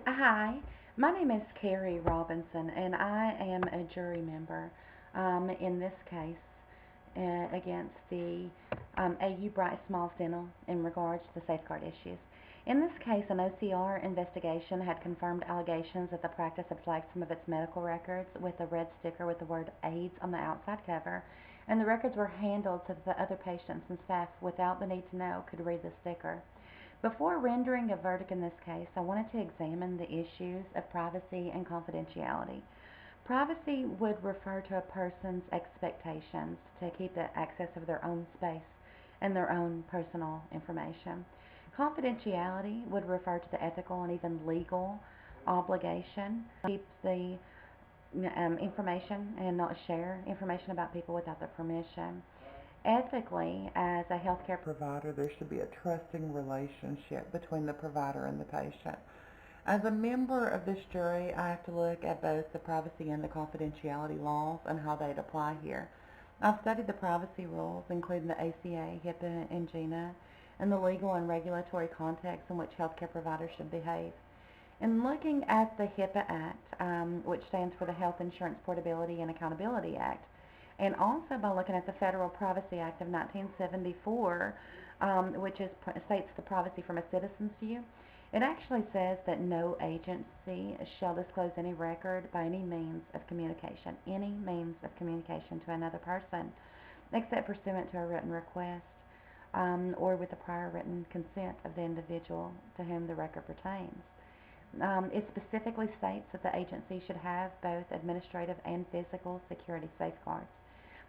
Hi, my name is Carrie Robinson, and I am a jury member in this case against the AU Bright Smiles Dental in regards to safeguard issues. In this case, an OCR investigation had confirmed allegations that the practice had flagged some of its medical records with a red sticker with the word AIDS on the outside cover, and the records were handled so that the other patients and staff, without the need to know, could read the sticker. Before rendering a verdict in this case, I wanted to examine the issues of privacy and confidentiality. Privacy would refer to a person's expectations to keep the access of their own space and their own personal information. Confidentiality would refer to the ethical and even legal obligation to keep the information and not share information about people without their permission. Ethically, as a healthcare Provider, there should be a trusting relationship between the provider and the patient. As a member of this jury, I have to look at both the privacy and the confidentiality laws and how they'd apply here. I've studied the privacy rules, including the ACA, HIPAA, and GINA, and the legal and regulatory context in which healthcare providers should behave. In looking at the HIPAA Act, which stands for the Health Insurance Portability and Accountability Act, and also by looking at the Federal Privacy Act of 1974, which states the privacy from a citizen's view, it actually says that no agency shall disclose any record by any means of communication to another person, except pursuant to a written request, or with the prior written consent of the individual to whom the record pertains. It specifically states that the agency should have both administrative and physical security safeguards.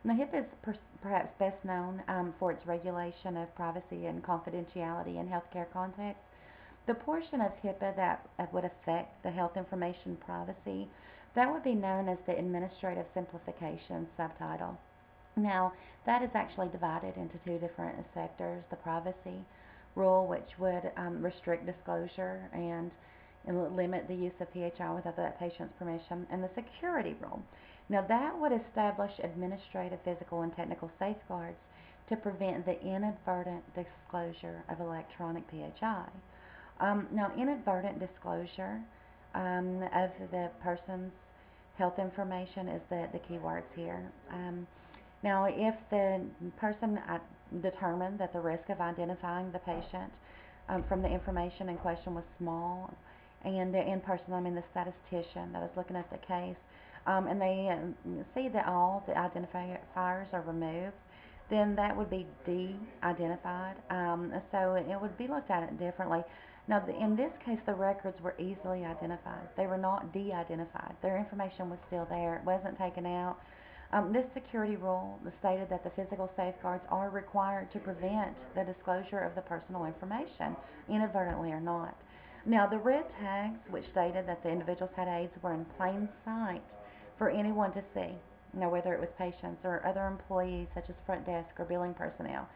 Now, HIPAA is perhaps best known for its regulation of privacy and confidentiality in healthcare contexts. The portion of HIPAA that would affect the health information privacy, that would be known as the Administrative Simplification subtitle. Now, that is actually divided into two different sectors: the privacy rule, which would restrict disclosure and limit the use of PHI without the patient's permission, and the security rule. Now, that would establish administrative, physical, and technical safeguards to prevent the inadvertent disclosure of electronic PHI. Now, inadvertent disclosure of the person's health information is the key words here. Now, if the person determined that the risk of identifying the patient from the information in question was small, and in person, I mean the statistician that is looking at the case, and they see that all the identifiers are removed, then that would be de-identified. So it would be looked at it differently. Now, in this case, the records were easily identified. They were not de-identified. Their information was still there. It wasn't taken out. This security rule stated that the physical safeguards are required to prevent the disclosure of the personal information, inadvertently or not. Now, the red tags, which stated that the individuals had AIDS, were in plain sight for anyone to see, whether it was patients or other employees such as front desk or billing personnel.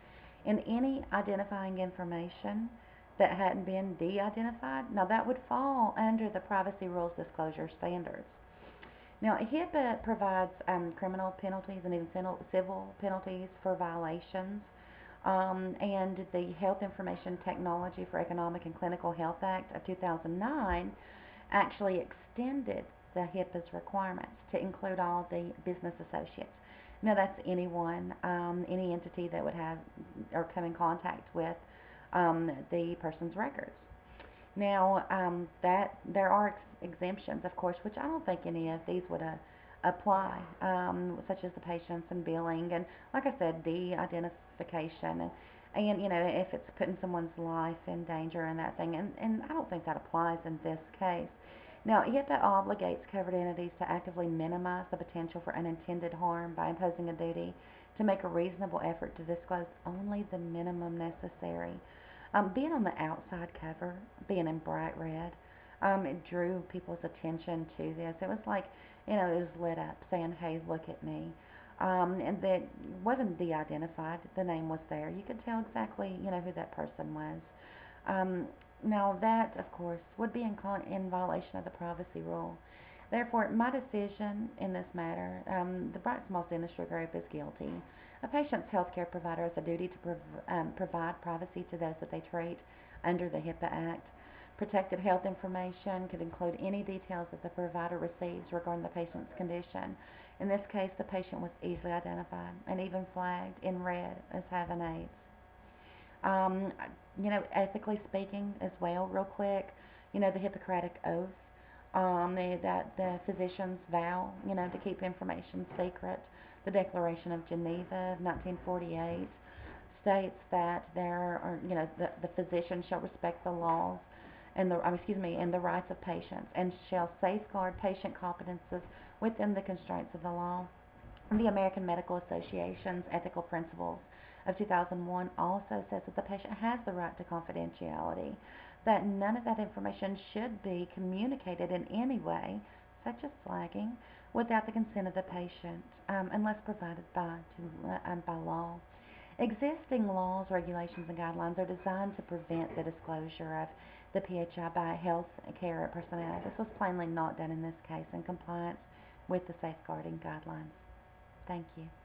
And any identifying information that hadn't been de-identified, now that would fall under the privacy rules disclosure standards. Now, HIPAA provides criminal penalties and even civil penalties for violations, and the Health Information Technology for Economic and Clinical Health Act of 2009 actually extended the HIPAA's requirements to include all the business associates. Now, that's anyone, any entity that would have or come in contact with the person's records. Now, that there are exemptions, of course, which I don't think any of these would apply, such as the patients and billing, and like I said, de-identification, and if it's putting someone's life in danger and that thing, and I don't think that applies in this case. Now, HIPAA obligates covered entities to actively minimize the potential for unintended harm by imposing a duty to make a reasonable effort to disclose only the minimum necessary. Being on the outside cover, being in bright red, it drew people's attention to this. It was like, it was lit up saying, hey, look at me. And that wasn't de-identified. The name was there. You could tell exactly, who that person was. Now, that, of course, would be in violation of the privacy rule. Therefore, my decision in this matter, the Bright Smiles Dentistry Group is guilty. A patient's healthcare provider has a duty to provide privacy to those that they treat under the HIPAA Act. Protected health information could include any details that the provider receives regarding the patient's condition. In this case, the patient was easily identified and even flagged in red as having AIDS. Um, Ethically speaking, as well, real quick, the Hippocratic Oath, that the physicians vow, to keep information secret. The Declaration of Geneva of 1948 states that the physician shall respect the laws and and the rights of patients, and shall safeguard patient competences within the constraints of the law. The American Medical Association's Ethical Principles of 2001 also says that the patient has the right to confidentiality, that none of that information should be communicated in any way, such as flagging, without the consent of the patient, unless provided by law. Existing laws, regulations, and guidelines are designed to prevent the disclosure of the PHI by health care personnel. This was plainly not done in this case in compliance with the safeguarding guidelines. Thank you.